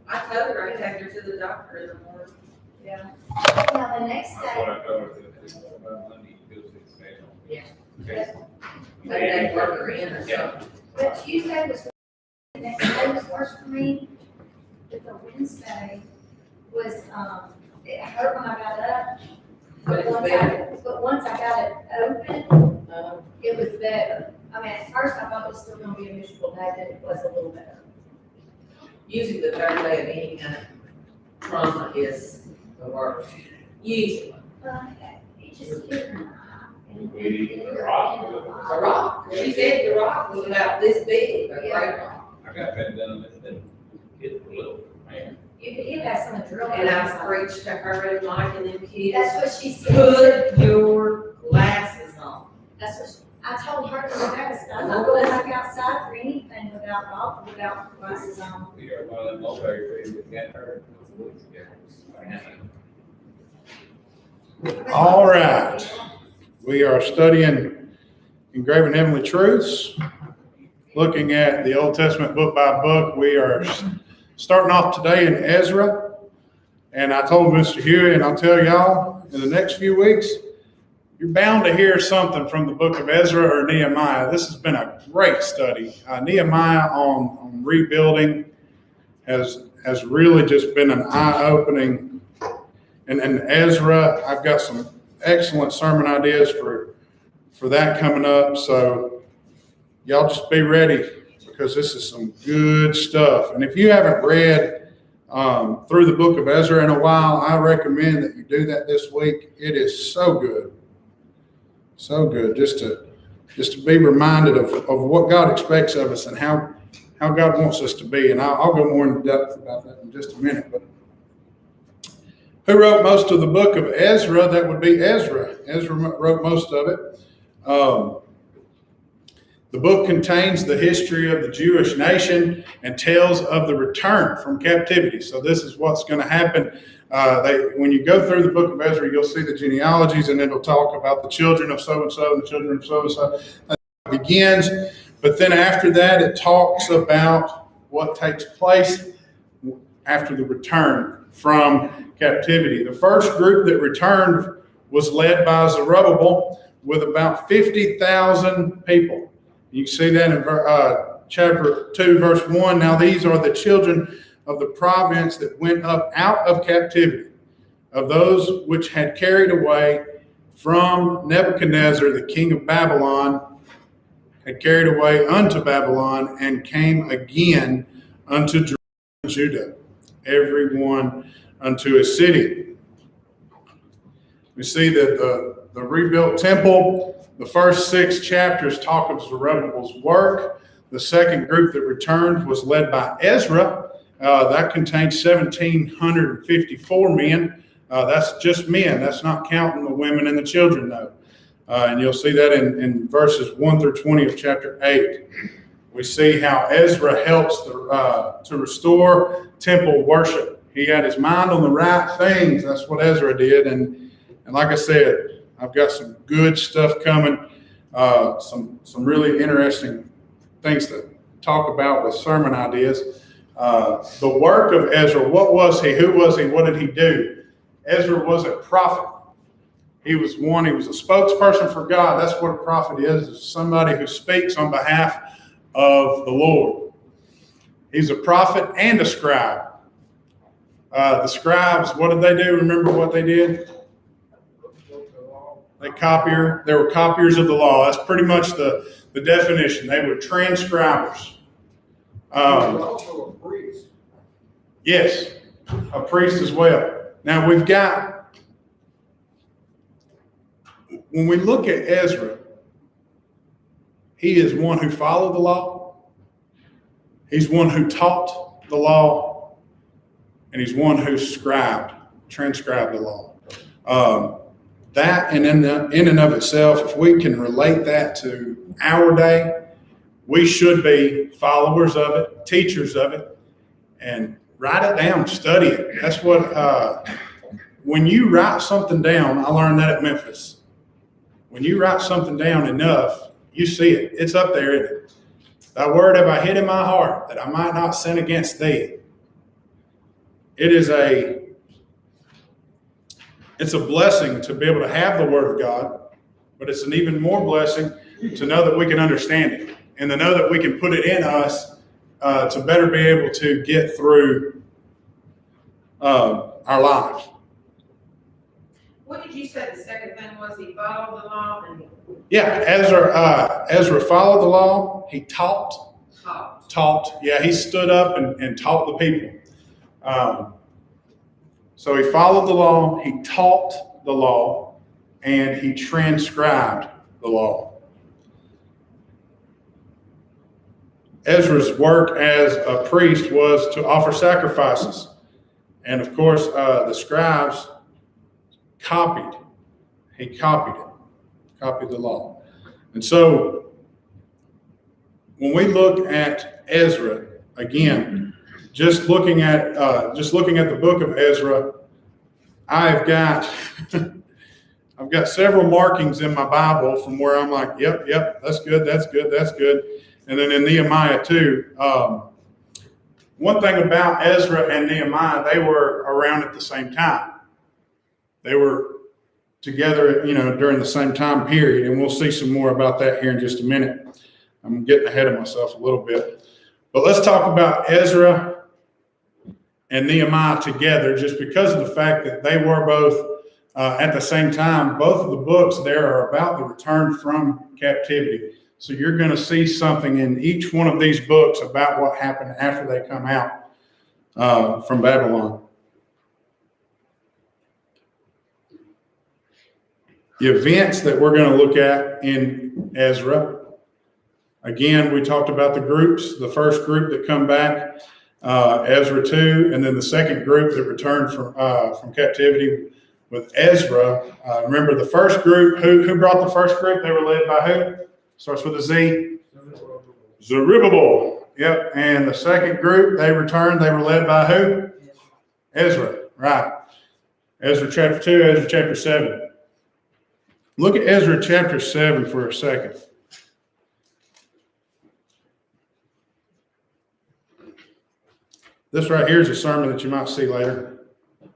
I told her I'd take her to the doctor in the morning. Yeah. Now, the next That's day, what I told her, that Monday, you go to the station. Yeah. Okay. Maybe they work her in or something. but Tuesday was, the next day was worse for me. But the Wednesday was, it hurt when I got up. But it's Once better. But once I got it open, it was better. I mean, at first I thought it was still gonna be a miserable day, but it was a little better. Usually the third day of any kind of trauma is the worst. Usually. But it just hit her. We rock. A rock. She said the rock was about this big, a great rock. I got that done, that kid for little, man. It has some adrenaline. And I preached to her and Mike and them kids, That's what she said. put your glasses on. That's what I told her to Rebecca, I'm not going back outside for anything without glasses on. We are one of them mulberry trees that can't hurt. All right. We are studying Engraving Heavenly Truths, looking at the Old Testament book by book. We are starting off today in Ezra. And I told Mr. Huey, and I'll tell y'all, in the next few weeks, you're bound to hear something from the book of Ezra or Nehemiah. This has been a great study. Nehemiah on rebuilding has really just been an eye-opening. And Ezra, I've got some excellent sermon ideas for that coming up. So y'all just be ready, because this is some good stuff. And if you haven't read through the book of Ezra in a while, I recommend that you do that this week. It is so good. So good, just to be reminded of what God expects of us and how God wants us to be. And I'll go more in depth about that in just a minute. But who wrote most of the book of Ezra? That would be Ezra. Ezra wrote most of it. The book contains the history of the Jewish nation and tells of the return from captivity. So this is what's going to happen. When you go through the book of Ezra, you'll see the genealogies, and it'll talk about the children of so-and-so and the children of so-and-so. It begins, but then after that, it talks about what takes place after the return from captivity. The first group that returned was led by Zerubbabel with about 50,000 people. You can see that in chapter 2, verse 1. Now these are the children of the province that went up out of captivity, of those which had carried away from Nebuchadnezzar, the king of Babylon, had carried away unto Babylon, and came again unto Judah, every one unto his city. We see that the rebuilt temple, the first 6 chapters talk of Zerubbabel's work. The second group that returned was led by Ezra. That contains 1,754 men. That's just men. That's not counting the women and the children, though. And you'll see that in verses 1 through 20 of chapter 8. We see how Ezra helps to restore temple worship. He had his mind on the right things. That's what Ezra did. And like I said, I've got some good stuff coming, some really interesting things to talk about with sermon ideas. The work of Ezra, what was he? Who was he? What did he do? Ezra was a prophet. He was a spokesperson for God. That's what a prophet is somebody who speaks on behalf of the Lord. He's a prophet and a scribe. The scribes, what did they do? Remember what they did? They were copiers of the law. That's pretty much the definition. They were transcribers. Also a priest. Yes, a priest as well. Now when we look at Ezra, he is one who followed the law. He's one who taught the law. And he's one who transcribed the law. That in and of itself, if we can relate that to our day, we should be followers of it, teachers of it, and write it down, study it. That's what, when you write something down, I learned that at Memphis. When you write something down enough, you see it. It's up there, isn't it? Thy word have I hid in my heart, that I might not sin against thee. It's a blessing to be able to have the word of God, but it's an even more blessing to know that we can understand it and to know that we can put it in us to better be able to get through our lives. What did you say the second thing was? He followed the law and Yeah, Ezra followed the law. He taught. taught. Yeah, he stood up and taught the people. So he followed the law, he taught the law, and he transcribed the law. Ezra's work as a priest was to offer sacrifices. And of course, the scribes copied. He copied it, copied the law. And so when we look at Ezra, again, just looking at the book of Ezra, I've got several markings in my Bible from where I'm like, yep, that's good. And then in Nehemiah too. One thing about Ezra and Nehemiah, they were around at the same time. They were together, during the same time period, and we'll see some more about that here in just a minute. I'm getting ahead of myself a little bit. But let's talk about Ezra and Nehemiah together, just because of the fact that they were both at the same time. Both of the books there are about the return from captivity. So you're going to see something in each one of these books about what happened after they come out from Babylon. The events that we're going to look at in Ezra, again, we talked about the groups. The first group that come back, Ezra 2, and then the second group that returned from captivity with Ezra. Remember the first group, who brought the first group? They were led by who? Starts with a Z. Zerubbabel. Yep. And the second group, they returned. They were led by who? Ezra. Right. Ezra chapter 2, Ezra chapter 7. Look at Ezra chapter 7 for a second. This right here is a sermon that you might see later.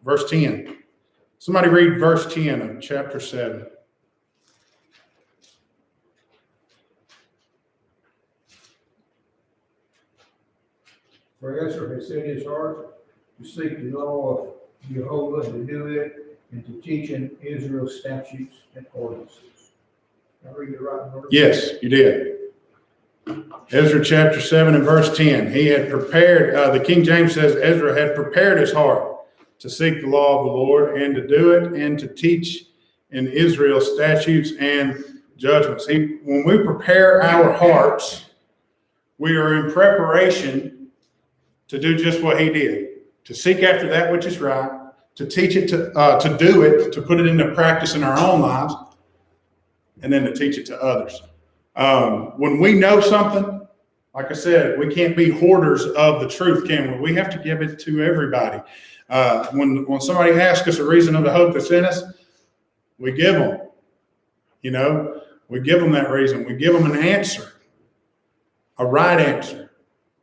Verse 10. Somebody read verse 10 of chapter 7. For Ezra has set his heart to seek the law of Jehovah, to do it, and to teach in Israel's statutes and ordinances. Did I read the right verse? Yes, you did. Ezra chapter 7 and verse 10. He had prepared, the King James says, Ezra had prepared his heart to seek the law of the Lord and to do it and to teach in Israel statutes and judgments. When we prepare our hearts, we are in preparation to do just what he did, to seek after that which is right, to teach it, to do it, to put it into practice in our own lives, and then to teach it to others. When we know something, like I said, we can't be hoarders of the truth, can we? We have to give it to everybody. When somebody asks us a reason of the hope that's in us, we give them. We give them that reason. We give them an answer, a right answer,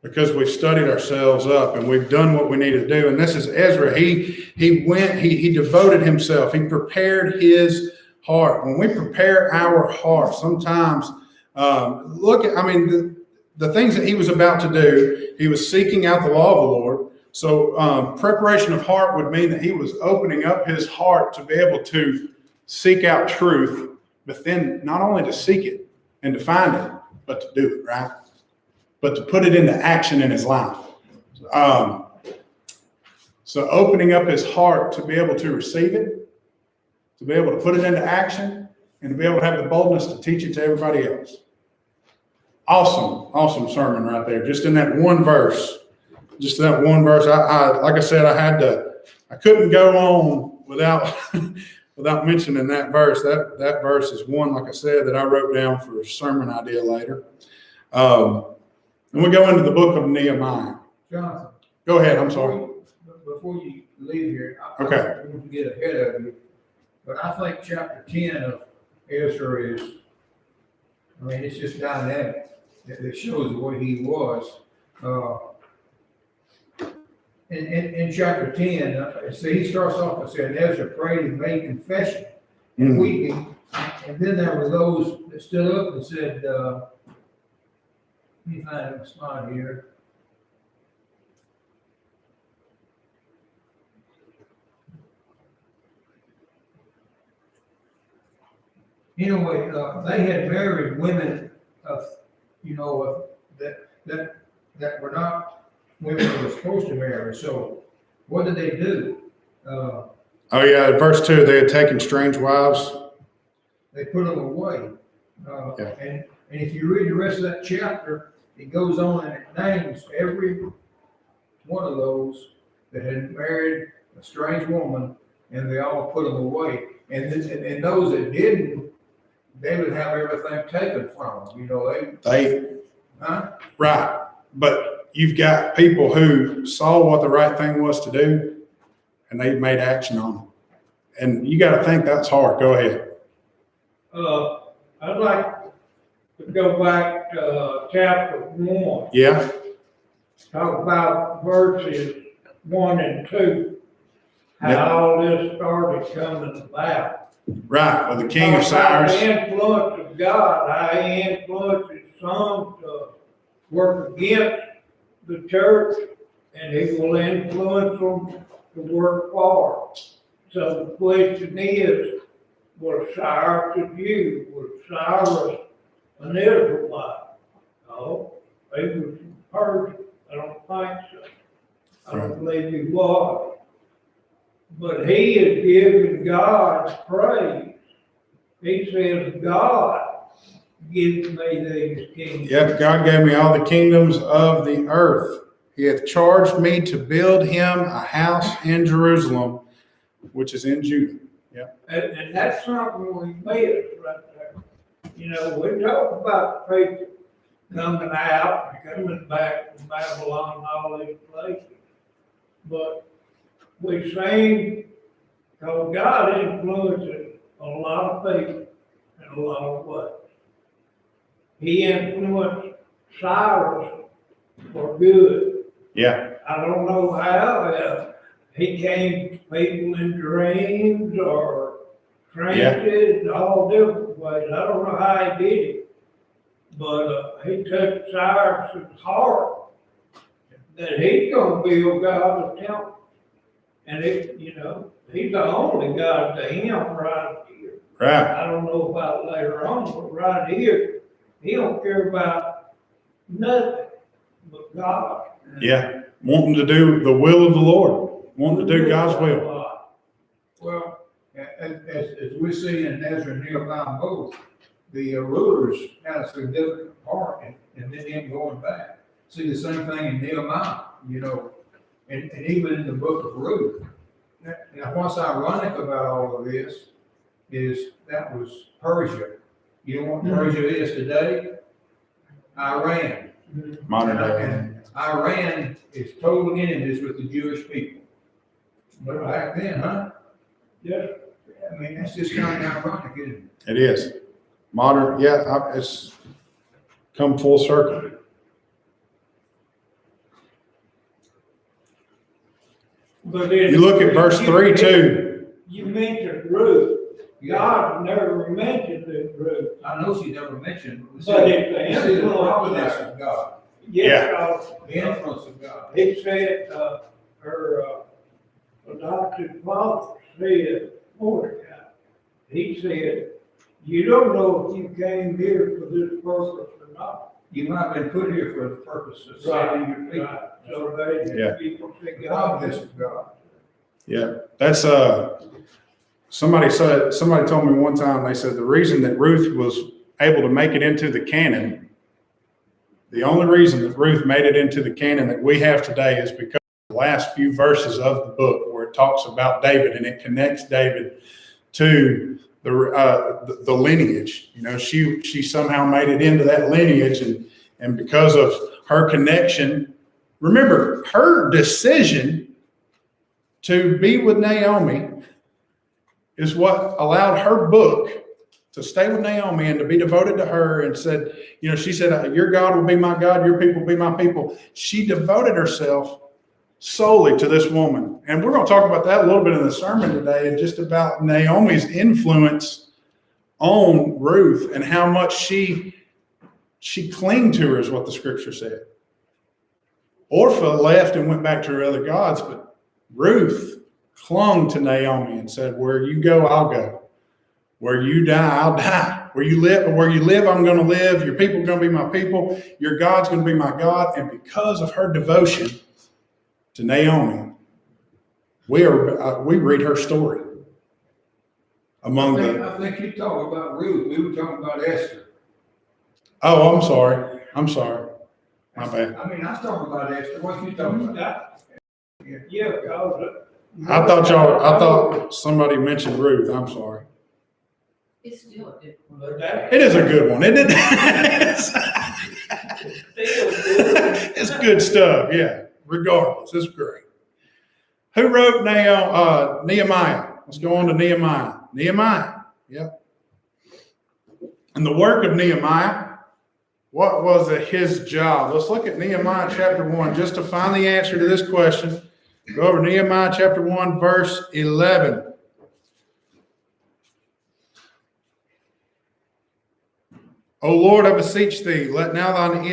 because we've studied ourselves up and we've done what we need to do. And this is Ezra. He went, he devoted himself. He prepared his heart. When we prepare our heart, sometimes the things that he was about to do, he was seeking out the law of the Lord. So preparation of heart would mean that he was opening up his heart to be able to seek out truth, but then not only to seek it and to find it, but to do it, right? But to put it into action in his life. So opening up his heart to be able to receive it, to be able to put it into action, and to be able to have the boldness to teach it to everybody else. Awesome sermon right there. Just in that one verse. Like I said, I couldn't go on without mentioning that verse. That verse is one, like I said, that I wrote down for a sermon idea later. And we go into the book of Nehemiah. Jonathan. Go ahead, I'm sorry. Before you leave here, I Okay. don't want to get ahead of you, but I think chapter 10 of Ezra it's just dynamic. that shows the way he was. In chapter 10, see, he starts off and said, Ezra prayed and made confession and weeping. And then there were those that stood up and said, let me find a spot here. Anyway, they had married women of, that were not women they were supposed to marry. So what did they do? Oh, yeah, verse 2, they had taken strange wives. They put them away. Yeah. And if you read the rest of that chapter, it goes on and it names every one of those that had married a strange woman, and they all put them away. And those that didn't, they would have everything taken from them. Right. But you've got people who saw what the right thing was to do, and they made action on it. And you got to think that's hard. Go ahead. I'd like to go back to chapter 1. Yeah. Talk about verses 1 and 2. How Yeah. all this started coming about. Right. With the king of Talk about Cyrus. the influence of God, how he influences some to work against the church, and he will influence them to work for. So the question is, was Cyrus a Jew? Was Cyrus an Israelite? No, he was Persian. I don't think so. I don't believe he was. But he is giving God praise. He says, God gives me these kingdoms. Yep, God gave me all the kingdoms of the earth. He hath charged me to build him a house in Jerusalem, which is in Judah. And that's something we miss right there. We talk about people coming out and coming back from Babylon and all these places. But we seen, because God influences a lot of people in a lot of ways. He influenced Cyrus for good. Yeah. I don't know how. He came to people in dreams or trances, all different ways. I don't know how he did it. But he took Cyrus' heart that he's going to build God a temple. And he's the only God to him right here. Right. I don't know about later on, but right here, he don't care about nothing but God. Yeah. Wanting to do the will of the Lord. Wanting to do God's will. Well, as we see in Ezra and Nehemiah both, the rulers had a significant part in them going back. See the same thing in Nehemiah, and even in the book of Ruth. Now, what's ironic about all of this is that was Persia. You know what Persia is today? Iran. Modern day. And Iran is total enemies with the Jewish people. But back then, Yeah. I mean, that's just kind of ironic, isn't it? It is. Modern, it's come full circle. But You look at verse 3 too. You mentioned Ruth. God never mentioned this Ruth. I know she never mentioned. But it's the See the influence providence there. of God, the influence of God. He said, her adopted father said, Mordecai, he said, you don't know if you came here for this purpose or not. You might have been put here for the purpose of saving your people. Right. So people say The God. providence of God. Yeah. That's somebody told me one time, they said the reason that Ruth was able to make it into the canon, the only reason that Ruth made it into the canon that we have today is because of the last few verses of the book where it talks about David and it connects David to the lineage. She somehow made it into that lineage, and because of her connection, remember her decision to be with Naomi is what allowed her book to stay with Naomi and to be devoted to her, and said, she said, your God will be my God, your people will be my people. She devoted herself solely to this woman. And we're going to talk about that a little bit in the sermon today, and just about Naomi's influence on Ruth and how much she clinged to her, is what the scripture said. Orpah left and went back to her other gods, but Ruth clung to Naomi and said, where you go, I'll go. Where you die, I'll die. Where you live, I'm going to live. Your people are going to be my people. Your God's going to be my God. And because of her devotion to Naomi, we read her story among I think you talked about Ruth. We were talking about Esther. Oh, I'm sorry. My bad. I was talking about Esther. What you talking about? Yeah, I thought somebody mentioned Ruth. I'm sorry. It's still a good one. but that, It is a good one, isn't it? It's good stuff, yeah. Regardless, it's great. Who wrote Nehemiah? Let's go on to Nehemiah. Nehemiah, yep. And the work of Nehemiah, what was his job? Let's look at Nehemiah chapter 1 just to find the answer to this question. Go over Nehemiah chapter 1, verse 11. O Lord, I beseech thee, let now thine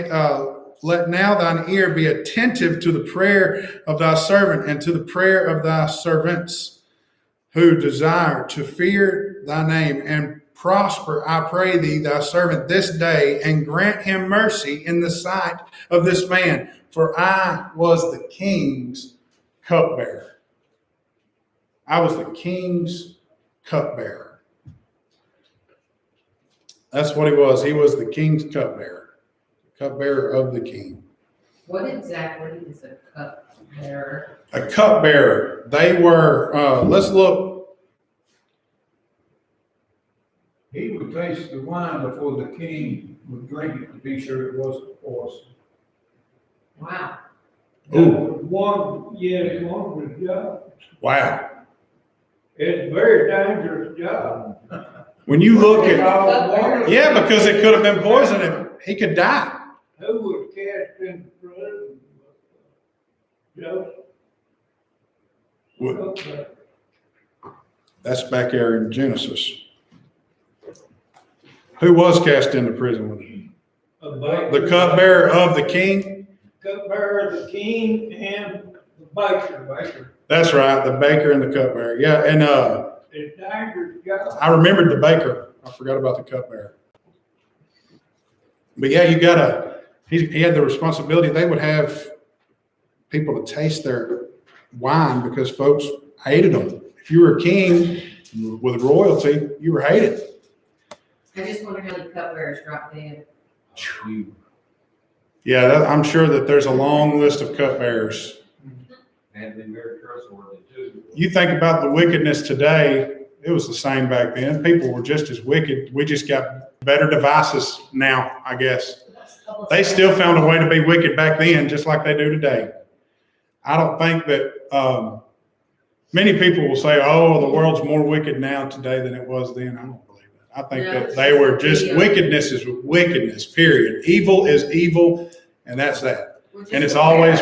ear be attentive to the prayer of thy servant and to the prayer of thy servants who desire to fear thy name, and prosper, I pray thee, thy servant this day, and grant him mercy in the sight of this man, for I was the king's cupbearer. I was the king's cupbearer. That's what he was. He was the king's cupbearer, cupbearer of the king. What exactly is a cupbearer? A cupbearer. They were, let's look. He would taste the wine before the king would drink it to be sure it wasn't poison. Wow. one was job. Wow. It's a very dangerous job. When you look at, Cupbearer? yeah, because it could have been poison and he could die. Who was cast into prison? Joseph. Okay. That's back there in Genesis. Who was cast into prison with him? The cupbearer of the king? Cupbearer of the king and the baker. That's right, the baker and the cupbearer. Yeah, and It's dangerous job. I remembered the baker. I forgot about the cupbearer. But yeah, he had the responsibility. They would have people to taste their wine because folks hated them. If you were a king with royalty, you were hated. I just wonder how many cupbearers dropped dead. Yeah, I'm sure that there's a long list of cupbearers. And been very trustworthy too. You think about the wickedness today, it was the same back then. People were just as wicked. We just got better devices now, I guess. They still found a way to be wicked back then, just like they do today. I don't think that many people will say, oh, the world's more wicked now today than it was then. I don't believe that. I think that they were just, wickedness is wickedness, period. Evil is evil, and that's that. And it's always,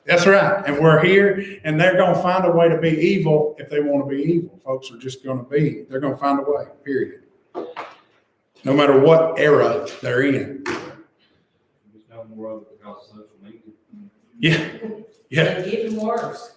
that's right. And we're here, and they're going to find a way to be evil if they want to be evil. Folks are just going to be, they're going to find a way, period. No matter what era they're in. There's no more of it because of social media. Yeah. Yeah. And getting worse.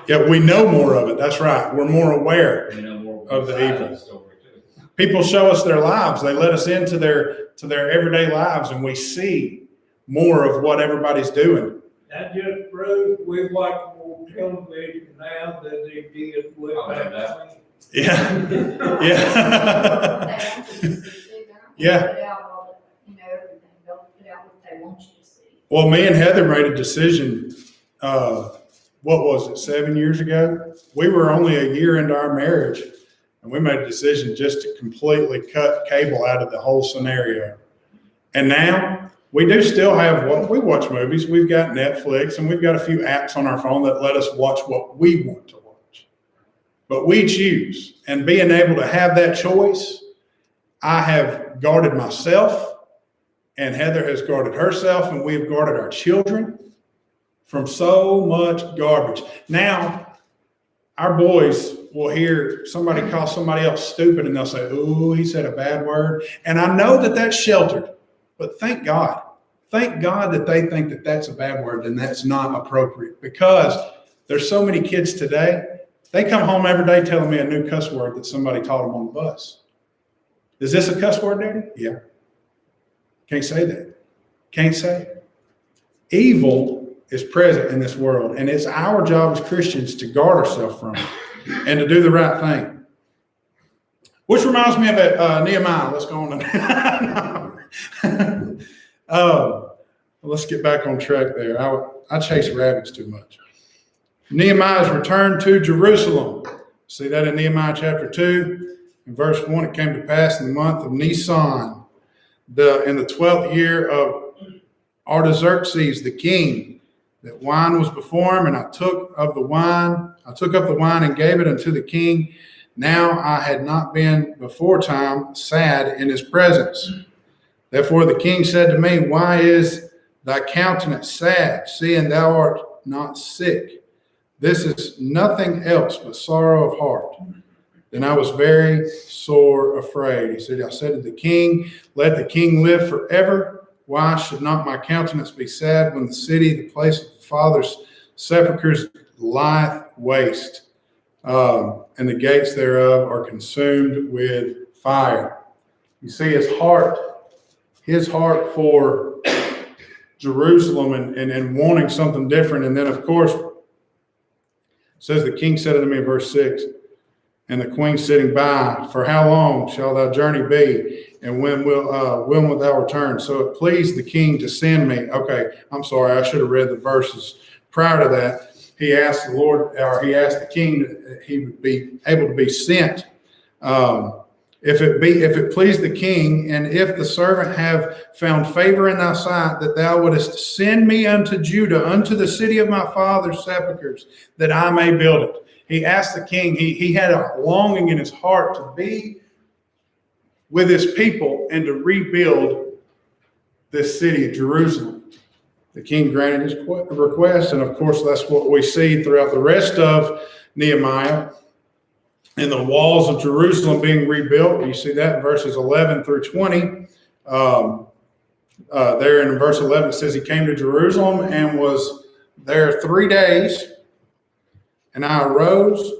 Yeah, we know more of it. That's right. We're more aware You know more of the evil. story too. People show us their lives. They let us into their everyday lives, and we see more of what everybody's doing. That just proves we watch more television now than they did way back when. Yeah. Yeah. Yeah. Put out all the, everything, don't put out what they want you to see. Well, me and Heather made a decision, what was it, 7 years ago? We were only a year into our marriage, and we made a decision just to completely cut cable out of the whole scenario. And now we do still have what we watch movies. We've got Netflix, and we've got a few apps on our phone that let us watch what we want to watch. But we choose, and being able to have that choice I have guarded myself, and Heather has guarded herself, and we have guarded our children from so much garbage. Now, our boys will hear somebody call somebody else stupid, and they'll say, "Ooh, he said a bad word." And I know that that's sheltered, but thank God. Thank God that they think that that's a bad word and that's not appropriate, because there's so many kids today, they come home every day telling me a new cuss word that somebody taught them on the bus. Is this a cuss word, Daddy? Yeah. Can't say that. Can't say it. Evil is present in this world, and it's our job as Christians to guard ourselves from it and to do the right thing. Which reminds me of Nehemiah. Let's go on. Let's get back on track there. I chase rabbits too much. Nehemiah's return to Jerusalem. See that in Nehemiah chapter 2. In verse 1, it came to pass in the month of Nisan, in the 12th year of Artaxerxes the king, that wine was before him, and I took up the wine and gave it unto the king. Now I had not been before time sad in his presence. Therefore the king said to me, Why is thy countenance sad, seeing thou art not sick? This is nothing else but sorrow of heart. Then I was very sore afraid. He said, I said to the king, Let the king live forever. Why should not my countenance be sad when the city, the place of the father's sepulchres, lieth waste, and the gates thereof are consumed with fire? You see his heart for Jerusalem and wanting something different. And then, of course, it says the king said unto me in verse 6, and the queen sitting by, For how long shall thy journey be? And when wilt thou return? So it pleased the king to send me. Okay, I'm sorry, I should have read the verses prior to that. He asked the king that he would be able to be sent. If it please the king, and if the servant have found favor in thy sight, that thou wouldest send me unto Judah, unto the city of my father's sepulchres, that I may build it. He asked the king, he had a longing in his heart to be with his people and to rebuild this city of Jerusalem. The king granted his request, and of course that's what we see throughout the rest of Nehemiah. And the walls of Jerusalem being rebuilt. You see that in verses 11 through 20. There in verse 11, it says he came to Jerusalem and was there 3 days. And I arose.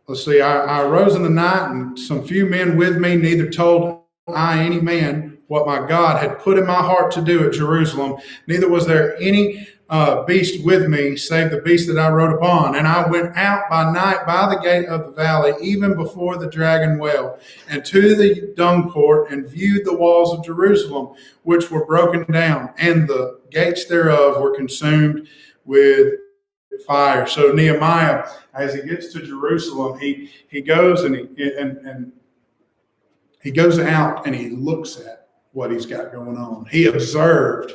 I arose in the night, and some few men with me, neither told I any man what my God had put in my heart to do at Jerusalem. Neither was there any beast with me, save the beast that I rode upon. And I went out by night by the gate of the valley, even before the dragon well, and to the dung court, and viewed the walls of Jerusalem, which were broken down, and the gates thereof were consumed with fire. So Nehemiah, as he gets to Jerusalem, he goes and he goes out and he looks at what he's got going on. He observed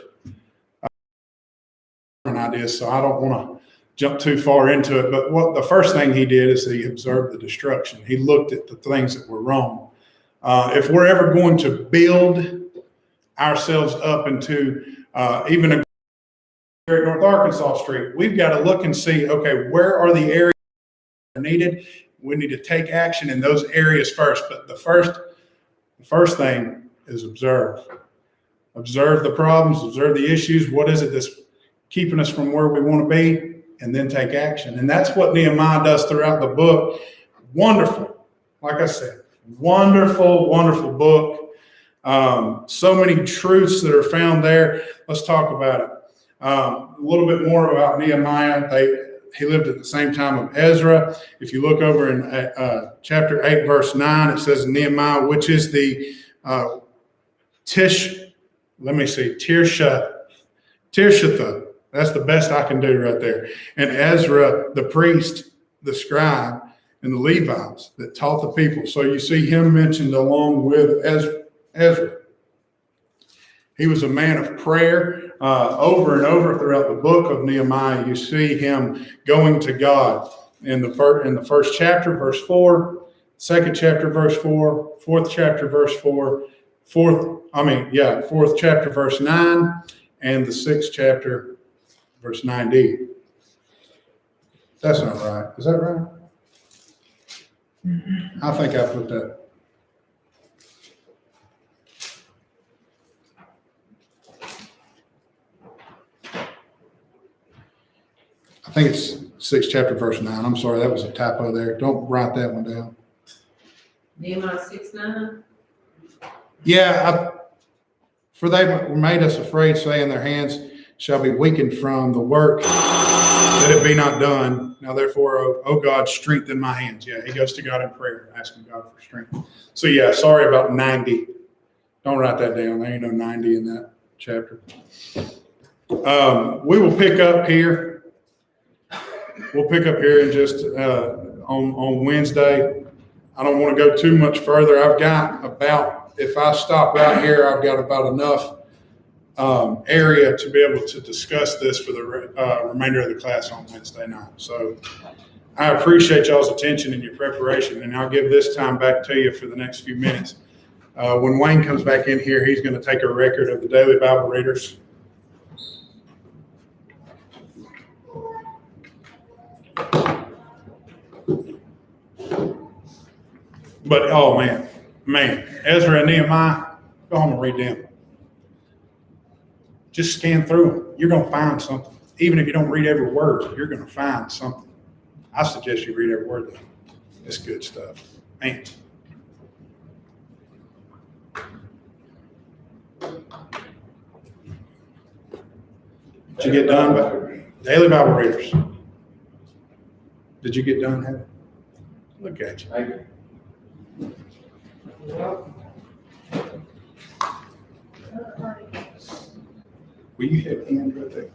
an idea, so I don't want to jump too far into it. But what the first thing he did is he observed the destruction. He looked at the things that were wrong. If we're ever going to build ourselves up into even a Great North Arkansas Street, we've got to look and see, okay, where are the areas that are needed? We need to take action in those areas first. But the first thing is observe. Observe the problems, observe the issues. What is it that's keeping us from where we want to be? And then take action. And that's what Nehemiah does throughout the book. Wonderful. Like I said, wonderful, wonderful book. So many truths that are found there. Let's talk about it. A little bit more about Nehemiah. He lived at the same time of Ezra. If you look over in chapter 8, verse 9, it says Nehemiah, which is the Tirshatha. That's the best I can do right there. And Ezra, the priest, the scribe, and the Levites that taught the people. So you see him mentioned along with Ezra. He was a man of prayer. Over and over throughout the book of Nehemiah, you see him going to God. In the first chapter, verse 4, second chapter, verse 4, fourth chapter, verse 4, fourth chapter, verse 9, and the sixth chapter, verse 9d. That's not right. Is that right? I think I put that. I think it's sixth chapter, verse 9. I'm sorry, that was a typo there. Don't write that one down. Nehemiah 6:9. Yeah, for they made us afraid, saying their hands shall be weakened from the work that it be not done. Now therefore, oh God, strengthen my hands. Yeah, he goes to God in prayer, asking God for strength. So yeah, sorry about 90. Don't write that down. There ain't no 90 in that chapter. We will pick up here. We'll pick up here in just on Wednesday. I don't want to go too much further. I've got about, if I stop out here, I've got about enough area to be able to discuss this for the remainder of the class on Wednesday night. So I appreciate y'all's attention and your preparation, and I'll give this time back to you for the next few minutes. When Wayne comes back in here, he's going to take a record of the daily Bible readers. But, oh, man, Ezra and Nehemiah, go home and read them. Just scan through them. You're going to find something. Even if you don't read every word, you're going to find something. I suggest you read every word, though. It's good stuff. Man. Did you get done? Daily Bible readers. Did you get done, Heather? Look at you. Thank you. Will you hit end right there?